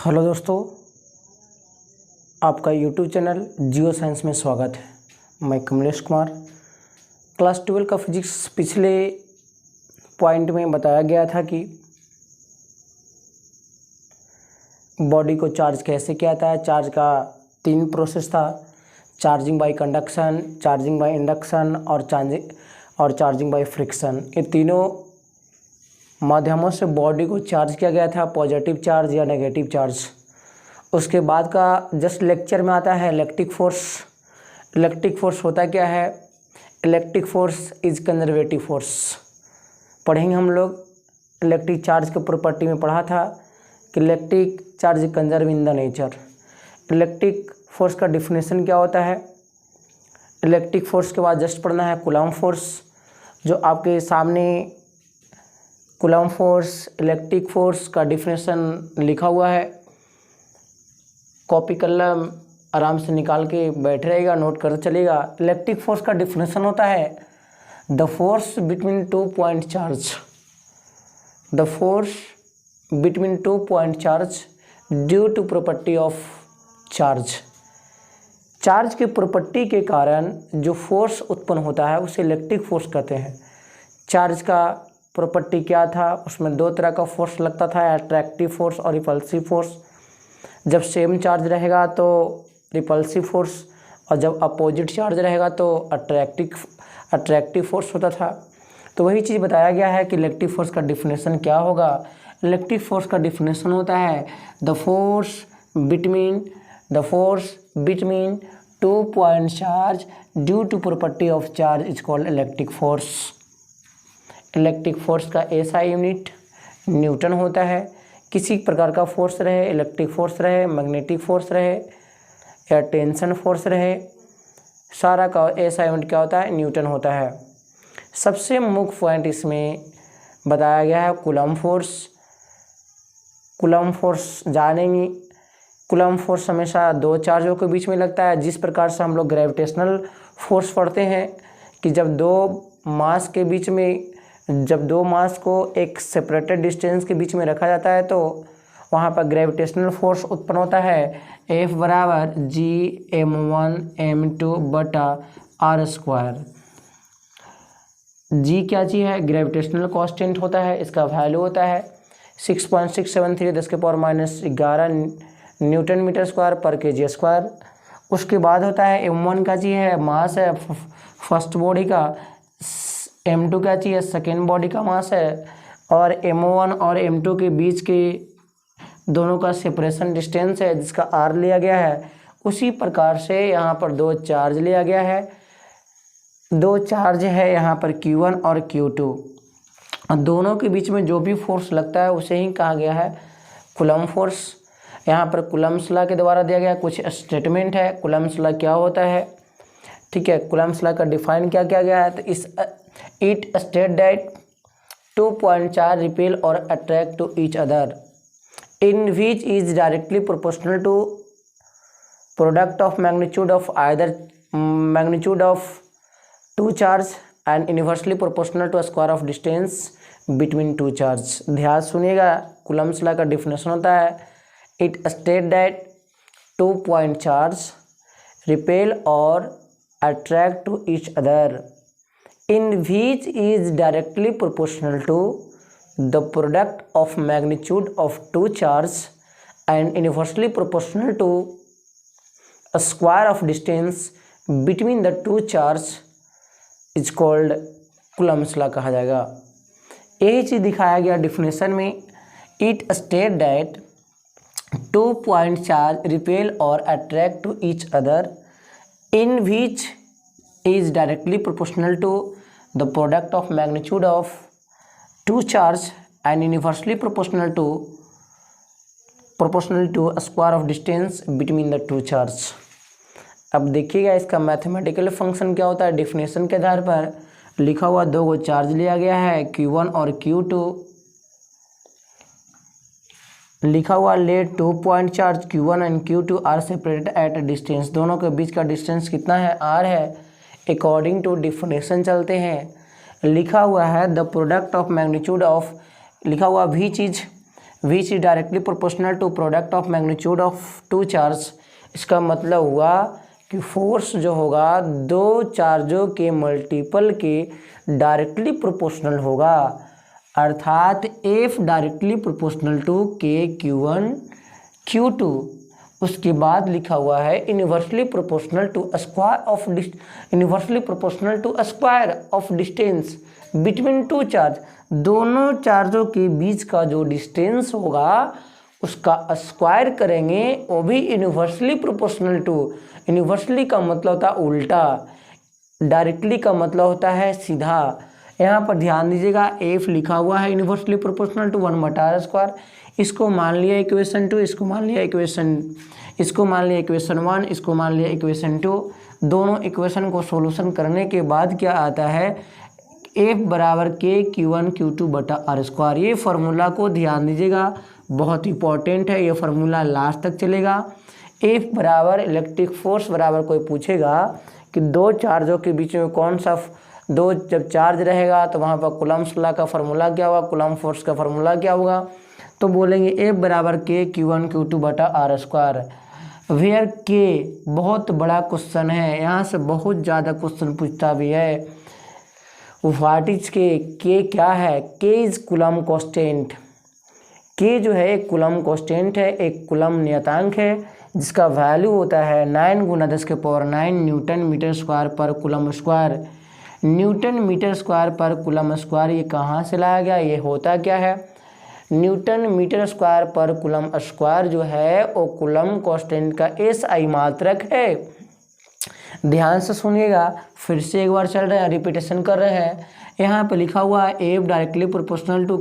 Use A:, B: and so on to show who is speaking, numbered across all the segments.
A: Hello दोस्तों, आपका YouTube channel geo science में स्वागत है। मैं कमलेश कुमार। क्लास 12 का फिजिक्स पिछले पॉइंट में बताया गया था कि बॉडी को चार्ज कैसे किया जाता है। चार्ज का 3 प्रोसेस था: charging by conduction, charging by induction और चार्जिंग बाय फ्रिक्शन। ये तीनों माध्यमों से बॉडी को चार्ज किया गया था, पॉजिटिव चार्ज या नेगेटिव चार्ज। उसके बाद का जस्ट लेक्चर में आता है इलेक्ट्रिक फोर्स। इलेक्ट्रिक फोर्स होता क्या है? Electric force is conservative force. पढ़ेंगे हम लोग। इलेक्ट्रिक चार्ज के प्रॉपर्टी में पढ़ा था कि electric charge conserve in the nature. Electric force का डिफिनेशन क्या होता है? इलेक्ट्रिक फोर्स के बाद जस्ट पढ़ना है कूलम्ब फोर्स, जो आपके सामने कूलम्ब फोर्स, इलेक्ट्रिक फोर्स का डिफिनेशन लिखा हुआ है। कॉपी कलम आराम से निकाल के बैठ रहेगा, नोट कर चलेगा। इलेक्ट्रिक फोर्स का डिफिनेशन होता है the force between 2 point charge. The force between 2 point charge due to property of charge. Charge की प्रॉपर्टी के कारण जो फोर्स उत्पन्न होता है उसे इलेक्ट्रिक फोर्स कहते हैं। चार्ज का प्रॉपर्टी क्या था? उसमें 2 तरह का फोर्स लगता था, अट्रैक्टिव फोर्स और रिपल्सिव फोर्स। जब सेम चार्ज रहेगा तो रिपल्सिव फोर्स, और जब अपोजिट चार्ज रहेगा तो अट्रैक्टिव फोर्स होता था। तो वही चीज़ बताया गया है कि इलेक्ट्रिक फोर्स का डिफिनेशन क्या होगा। इलेक्ट्रिक फोर्स का डिफिनेशन होता है the force between 2 point charge due to property of charge is called electric force. Electric force का एसआई यूनिट न्यूटन होता है। किसी प्रकार का फोर्स रहे, इलेक्ट्रिक फोर्स रहे, मैग्नेटिक फोर्स रहे या टेंशन फोर्स रहे, सारा का एसआई यूनिट क्या होता है? न्यूटन होता है। सबसे मुख्य पॉइंट इसमें बताया गया है कूलम्ब फोर्स। कूलम्ब फोर्स जानेंगे। कूलम्ब फोर्स हमेशा 2 चार्जों के बीच में लगता है। जिस प्रकार से हम लोग ग्रेविटेशनल फोर्स पढ़ते हैं कि जब 2 मास को एक सेपरेटेड डिस्टेंस के बीच में रखा जाता है तो वहाँ पर ग्रेविटेशनल फोर्स उत्पन्न होता है F बराबर Gm1m2/r²। जी क्या चीज़ है? ग्रेविटेशनल कांस्टेंट होता है। इसका वैल्यू होता है 6.673 10⁻11 न्यूटन मीटर स्क्वायर पर kg स्क्वायर। उसके बाद होता है m1 का चीज़ है, मास है फर्स्ट बॉडी का। m2 क्या चाहिए? सेकेंड बॉडी का मास है। और m1 और m2 के बीच के दोनों का सेपरेशन डिस्टेंस है जिसका r लिया गया है। उसी प्रकार से यहाँ पर 2 चार्ज लिया गया है। 2 चार्ज है यहाँ पर Q1 और Q2, और दोनों के बीच में जो भी फोर्स लगता है उसे ही कहा गया है कूलम्ब फोर्स। यहाँ पर कूलम्ब्स लॉ के द्वारा दिया गया कुछ स्टेटमेंट है। कूलम्ब्स लॉ क्या होता है? ठीक है, कूलम्ब्स लॉ का डिफाइन क्या किया गया है? तो it state that 2 point charge repel और attract to each other in which is directly proportional to product of magnitude of 2 charge and inversely proportional to square of distance between 2 charge. ध्यान सुनिएगा, Coulomb's law का definition होता है it state that 2 point charge repel और attract to each other in which is directly proportional to the product of magnitude of 2 charge and inversely proportional to a square of distance between the 2 charge is called Coulomb's law कहा जाएगा। यही चीज़ दिखाया गया definition में। it state that 2 point charge repel or attract to each other in which is directly proportional to the product of magnitude of 2 charge and inversely proportional to a square of distance between the 2 charge। अब देखिएगा इसका mathematical function क्या होता है। Definition के आधार पर लिखा हुआ 2 को चार्ज लिया गया है Q1 और Q2। लिखा हुआ let 2 point charge Q1 and Q2 are separated at a distance. दोनों के बीच का डिस्टेंस कितना है? R है। अकॉर्डिंग टू डिफिनेशन चलते हैं। लिखा हुआ है the product of magnitude of, लिखा हुआ भी चीज़ which is directly proportional to product of magnitude of two charge. इसका मतलब हुआ कि फोर्स जो होगा दो चार्जों के मल्टीपल के डायरेक्टली प्रोपोर्शनल होगा, अर्थात F directly proportional to K Q1 Q2। उसके बाद लिखा हुआ है inversely proportional to square of distance between two charge. दोनों चार्जों के बीच का जो डिस्टेंस होगा उसका स्क्वायर करेंगे, वो भी इन्वर्सली प्रोपोर्शनल टू। इन्वर्सली का मतलब होता है उल्टा, डायरेक्टली का मतलब होता है सीधा। यहाँ पर ध्यान दीजिएगा F लिखा हुआ है इन्वर्सली प्रोपोर्शनल टू 1/r²। इसको मान लिया इक्वेशन 2, इसको मान लिया इक्वेशन 1, इसको मान लिया इक्वेशन 2। दोनों इक्वेशन को सॉल्यूशन करने के बाद क्या आता है, F बराबर K Q1 Q2/r²। ये फार्मूला को ध्यान दीजिएगा, बहुत इंपॉर्टेंट है, ये फार्मूला लास्ट तक चलेगा। F बराबर इलेक्ट्रिक फोर्स बराबर कोई पूछेगा कि दो चार्जों के बीच में कौन सा दो जब चार्ज रहेगा तो वहाँ पर कूलम्ब्स लॉ का फार्मूला क्या होगा, कूलम्ब फोर्स का फार्मूला क्या होगा, तो बोलेंगे F बराबर K Q1 Q2/r²। Where K बहुत बड़ा क्वेश्चन है, यहाँ से बहुत ज़्यादा क्वेश्चन पूछता भी है। व्हाट इज K क्या है, K is coulomb constant. K जो है एक कूलम्ब कांस्टेंट है, एक कूलम्ब नियतांक है जिसका वैल्यू होता है 9 × 10⁹ न्यूटन मीटर स्क्वायर पर coulomb square. Newton metre square पर कूलम्ब स्क्वायर ये कहाँ से लाया गया, ये होता क्या है, न्यूटन मीटर स्क्वायर पर कूलम्ब स्क्वायर जो है वो कूलम्ब कांस्टेंट का SI मात्रक है। ध्यान से सुनिएगा, फिर से एक बार चल रहे हैं, रिपीटेशन कर रहे हैं। यहाँ पे लिखा हुआ है F directly proportional to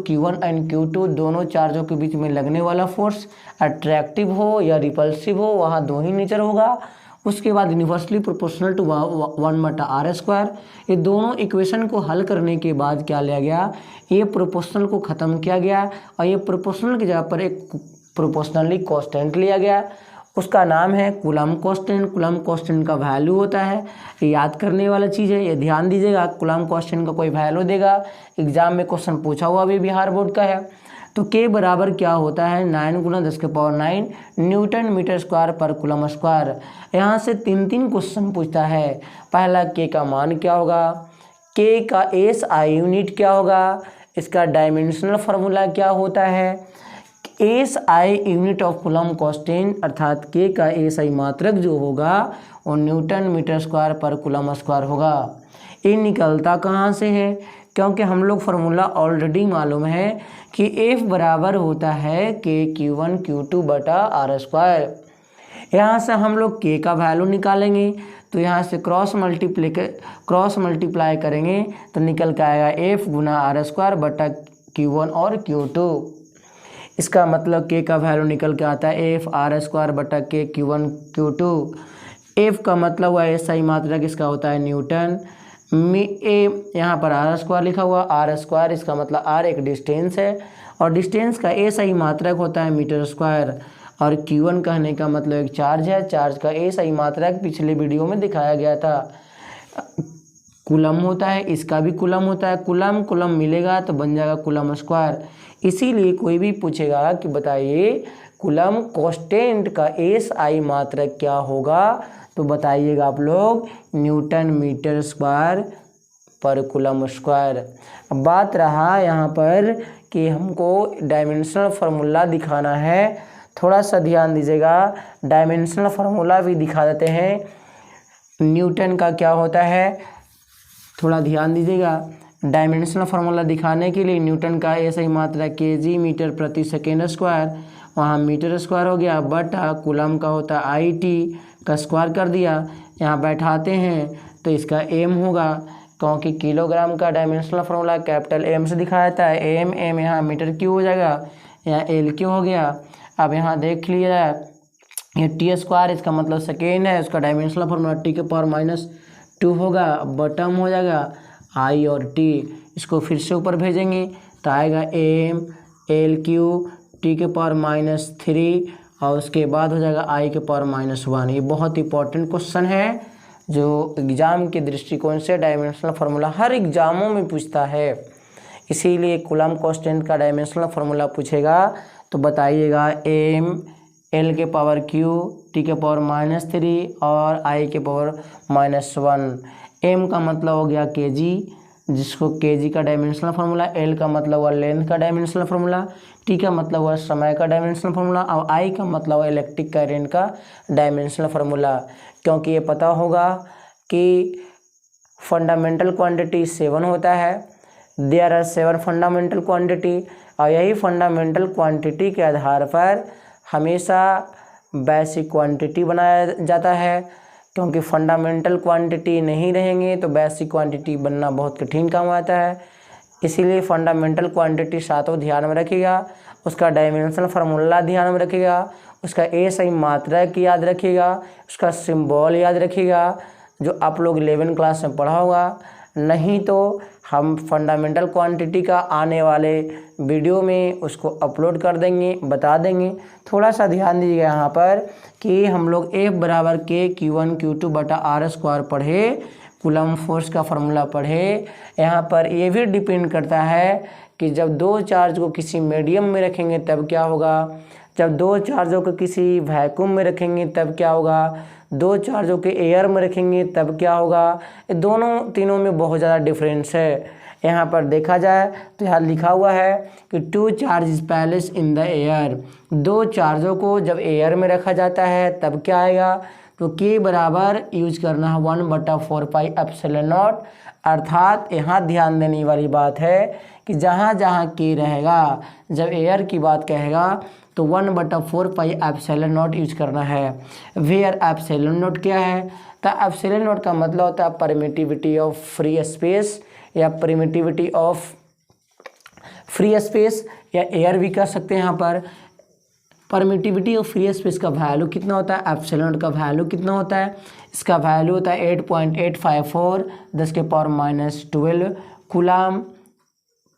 A: Q1 and Q2 दोनों चार्जों के बीच में लगने वाला फोर्स अट्रैक्टिव हो या रिपल्सिव हो, वहाँ दो ही नेचर होगा। उसके बाद इन्वर्सली प्रोपोर्शनल टू 1/r²। ये दोनों इक्वेशन को हल करने के बाद क्या लिया गया, ये प्रोपोर्शनल को ख़त्म किया गया और ये प्रोपोर्शनल की जगह पर एक प्रोपोर्शनली कांस्टेंट लिया गया, उसका नाम है कूलम्ब कांस्टेंट। कूलम्ब कांस्टेंट का वैल्यू होता है, ये याद करने वाला चीज़ है, ये ध्यान दीजिएगा। कूलम्ब कांस्टेंट का कोई वैल्यू देगा, एग्जाम में क्वेश्चन पूछा हुआ भी बिहार बोर्ड का है। तो K बराबर क्या होता है 9 × 10⁹ न्यूटन मीटर स्क्वायर पर कूलम्ब स्क्वायर। यहाँ से 3 क्वेश्चन पूछता है। पहला K का मान क्या होगा, K का SI यूनिट क्या होगा, इसका डायमेंशनल फार्मूला क्या होता है, SI unit of coulomb constant अर्थात K का SI मात्रक जो होगा वो न्यूटन मीटर स्क्वायर पर कूलम्ब स्क्वायर होगा। ये निकलता कहाँ से है, क्योंकि हम लोग फार्मूला ऑलरेडी मालूम है कि F बराबर होता है K Q1 Q2/r²। यहाँ से हम लोग K का वैल्यू निकालेंगे, तो यहाँ से क्रॉस मल्टीप्लाई करेंगे तो निकल के आएगा F × r² और Q2। इसका मतलब K का वैल्यू निकल के आता है F r² Q1 Q2। F का मतलब हुआ SI मात्रक, इसका होता है न्यूटन। यहाँ पर r² लिखा हुआ, r² इसका मतलब r एक डिस्टेंस है और डिस्टेंस का SI मात्रक होता है मीटर स्क्वायर। और Q1 कहने का मतलब एक चार्ज है, चार्ज का SI मात्रक पिछले वीडियो में दिखाया गया था, कूलम होता है, इसका भी कूलम होता है। कूलम मिलेगा तो बन जाएगा कूलम स्क्वायर। इसीलिए कोई भी पूछेगा कि बताइए कूलम कांस्टेंट का SI मात्रक क्या होगा, तो बताइएगा आप लोग न्यूटन मीटर स्क्वायर पर कूलम स्क्वायर। अब बात रहा यहाँ पर कि हमको डायमेंशनल फार्मूला दिखाना है, थोड़ा सा ध्यान दीजिएगा, डायमेंशनल फार्मूला भी दिखा देते हैं। न्यूटन का क्या होता है, थोड़ा ध्यान दीजिएगा। डायमेंशनल फार्मूला दिखाने के लिए न्यूटन का SI मात्रा kg मीटर प्रति सेकेंड स्क्वायर, वहाँ मीटर स्क्वायर हो गया, बटा कूलम का होता है IT का स्क्वायर कर दिया, यहाँ बैठाते हैं तो इसका m होगा, क्योंकि किलोग्राम का डायमेंशनल फार्मूला कैपिटल M से दिखाया जाता है। m यहाँ मीटर क्यू हो जाएगा, यहाँ LQ हो गया। अब यहाँ देख लिया ये T² इसका मतलब सेकेंड है, उसका डायमेंशनल फार्मूला T⁻² होगा, बटम हो जाएगा I और T, इसको फिर से ऊपर भेजेंगे तो आएगा m LQ T⁻³ और उसके बाद हो जाएगा I⁻⁻1। ये बहुत इंपॉर्टेंट क्वेश्चन है जो एग्ज़ाम के दृष्टिकोण से डायमेंशनल फार्मूला हर एग्ज़ामों में पूछता है, इसीलिए कूलम्ब कांस्टेंट का डायमेंशनल फार्मूला पूछेगा तो बताइएगा m l के पावर q t के पावर -3 और i के पावर -1। m का मतलब हो गया kg, जिसको kg का डायमेंशनल फार्मूला, l का मतलब हुआ लेंथ का डायमेंशनल फार्मूला, t का मतलब हुआ समय का डायमेंशनल फार्मूला और i का मतलब हुआ इलेक्ट्रिक करंट का डायमेंशनल फार्मूला। क्योंकि ये पता होगा कि फंडामेंटल क्वांटिटी 7 होता है, देयर आर 7 फंडामेंटल क्वांटिटी, और यही फंडामेंटल क्वांटिटी के आधार पर हमेशा बेसिक क्वांटिटी बनाया जाता है। क्योंकि फंडामेंटल क्वांटिटी नहीं रहेंगे तो बेसिक क्वांटिटी बनना बहुत कठिन काम आता है। इसीलिए फंडामेंटल क्वांटिटी सातों ध्यान में रखिएगा, उसका डायमेंशनल फार्मूला ध्यान में रखिएगा, उसका SI मात्रक याद रखिएगा, उसका सिंबल याद रखिएगा जो आप लोग 11 क्लास में पढ़ा होगा। नहीं तो हम फंडामेंटल क्वांटिटी का आने वाले वीडियो में उसको अपलोड कर देंगे, बता देंगे। थोड़ा सा ध्यान दीजिएगा यहाँ पर कि हम लोग F बराबर K Q1 Q2 बटा R स्क्वायर पढ़े, कूलम्ब फोर्स का फार्मूला पढ़े। यहाँ पर ये भी डिपेंड करता है कि जब दो चार्ज को किसी मीडियम में रखेंगे तब क्या होगा, जब दो चार्जों को किसी वैक्यूम में रखेंगे तब क्या होगा, दो चार्जों के एयर में रखेंगे तब क्या होगा। ये दोनों तीनों में बहुत ज़्यादा डिफरेंस है। यहाँ पर देखा जाए तो यहाँ लिखा हुआ है कि 2 charge placed in the air, दो चार्जों को जब एयर में रखा जाता है तब क्या आएगा, तो K बराबर यूज करना है 1/4 पाई एप्सिलॉन नॉट। अर्थात यहाँ ध्यान देने वाली बात है कि जहाँ जहाँ K रहेगा, जब एयर की बात कहेगा तो 1/4 पाई एप्सिलॉन नॉट यूज करना है। वेयर एप्सिलॉन नॉट क्या है, तो एप्सिलॉन नॉट का मतलब होता है परमिटिविटी ऑफ फ्री स्पेस या परमिटिविटी ऑफ फ्री स्पेस या एयर भी कह सकते हैं। यहाँ पर परमिटिविटी ऑफ फ्री स्पेस का वैल्यू कितना होता है, एप्सिलॉन नॉट का वैल्यू कितना होता है, इसका वैल्यू होता है 8.854 10 के पावर -12 कूलम्ब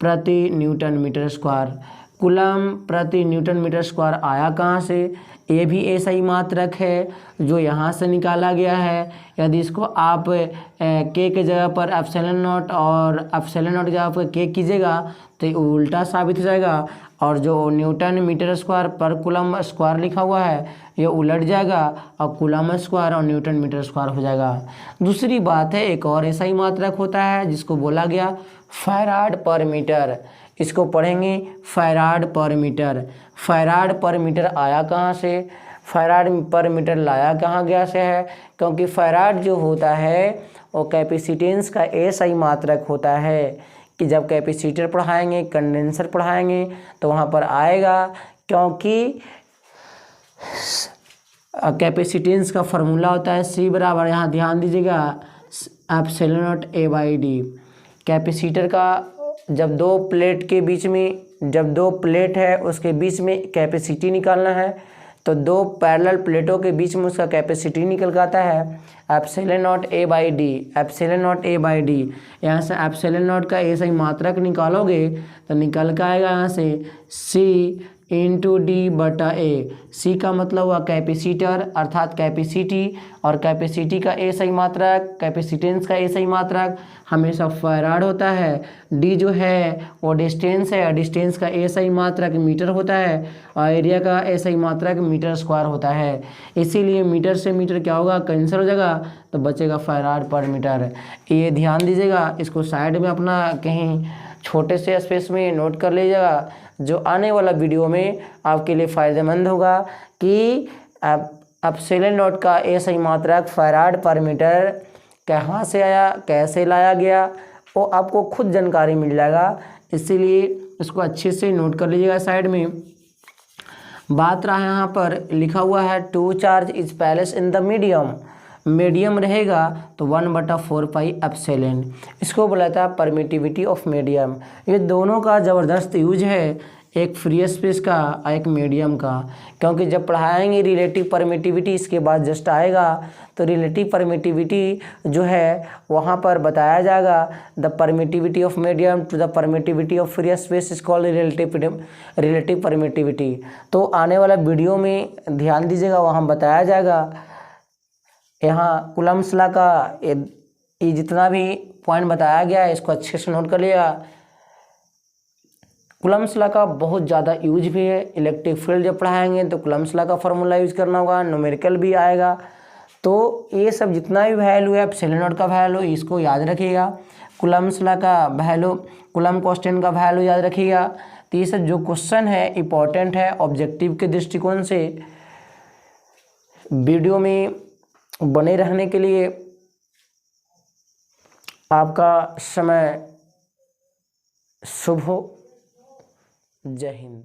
A: प्रति न्यूटन मीटर स्क्वायर। कूलम्ब प्रति न्यूटन मीटर स्क्वायर आया कहाँ से, ये भी ऐसा ही मात्रक है जो यहाँ से निकाला गया है। यदि इसको आप K के जगह पर एप्सिलॉन नॉट और एप्सिलॉन नॉट की जगह पर K कीजिएगा तो ये उल्टा साबित हो जाएगा, और जो न्यूटन मीटर स्क्वायर पर कूलम्ब स्क्वायर लिखा हुआ है ये उलट जाएगा और कूलम्ब स्क्वायर और न्यूटन मीटर स्क्वायर हो जाएगा। दूसरी बात है, एक और ऐसा ही मात्रक होता है जिसको बोला गया फैराड पर मीटर। इसको पढ़ेंगे फैराड पर मीटर। फैराड पर मीटर आया कहाँ से, फैराड पर मीटर लाया कहाँ गया से है, क्योंकि फैराड जो होता है वो कैपेसिटेंस का ऐसा ही मात्रक होता है कि जब कैपेसिटर पढ़ाएंगे, कंडेंसर पढ़ाएंगे तो वहाँ पर आएगा। क्योंकि कैपेसिटेंस का फार्मूला होता है C बराबर, यहाँ ध्यान दीजिएगा, एप्सिलॉन नॉट A/D। कैपेसिटर का जब दो प्लेट के बीच में, जब दो प्लेट है उसके बीच में कैपेसिटी निकालना है तो दो पैरेलल प्लेटों के बीच में उसका कैपेसिटी निकल आता है epsilon not A/D। Epsilon not A/D, यहाँ से एप्सिलॉन नॉट का ऐसा ही मात्रक निकालोगे तो निकल के आएगा यहाँ से C इंटू D/A। C का मतलब हुआ कैपेसिटर अर्थात कैपेसिटी, और कैपेसिटी का ऐसा ही मात्रक, कैपेसिटेंस का ऐसा ही मात्रक हमेशा फैराड होता है। D जो है वो डिस्टेंस है, डिस्टेंस का ऐसा ही मात्रक मीटर होता है, और एरिया का ऐसा ही मात्रक मीटर स्क्वायर होता है। इसीलिए मीटर से मीटर क्या होगा, कैंसिल हो जाएगा तो बचेगा फैराड पर मीटर। ये ध्यान दीजिएगा, इसको साइड में अपना कहीं छोटे से स्पेस में नोट कर लीजिएगा, जो आने वाला वीडियो में आपके लिए फ़ायदेमंद होगा कि एप्सिलॉन नॉट का ऐसा ही मात्रक फैराड पर मीटर कहाँ से आया, कैसे लाया गया, वो आपको खुद जानकारी मिल जाएगा। इसीलिए इसको अच्छे से नोट कर लीजिएगा। साइड में बात रहा यहाँ पर लिखा हुआ है 2 charge is placed in the medium, medium रहेगा तो 1/4 पाई एप्सिलॉन, इसको बोला था परमिटिविटी ऑफ मीडियम। ये दोनों का ज़बरदस्त यूज है, एक फ्री स्पेस का और एक मीडियम का। क्योंकि जब पढ़ाएंगे रिलेटिव परमिटिविटी इसके बाद जस्ट आएगा तो रिलेटिव परमिटिविटी जो है वहाँ पर बताया जाएगा the permittivity of medium to the permittivity of free space is called relative permittivity. तो आने वाला वीडियो में ध्यान दीजिएगा, वहाँ बताया जाएगा। यहाँ कूलम्ब्स लॉ का ये जितना भी पॉइंट बताया गया है इसको अच्छे से नोट कर लिएगा। कूलम्ब्स लॉ का बहुत ज़्यादा यूज भी है। इलेक्ट्रिक फील्ड जब पढ़ाएंगे तो कूलम्ब्स लॉ का फॉर्मूला यूज करना होगा, न्यूमेरिकल भी आएगा। तो ये सब जितना भी वैल्यू है, सोलेनोइड का वैल्यू इसको याद रखिएगा, कूलम्ब्स लॉ का वैल्यू, कूलम्ब कांस्टेंट का वैल्यू याद रखिएगा। तो ये सब जो क्वेश्चन है इंपॉर्टेंट है ऑब्जेक्टिव के दृष्टिकोण से। वीडियो में बने रहने के लिए आपका समय शुभ हो। जय हिंद।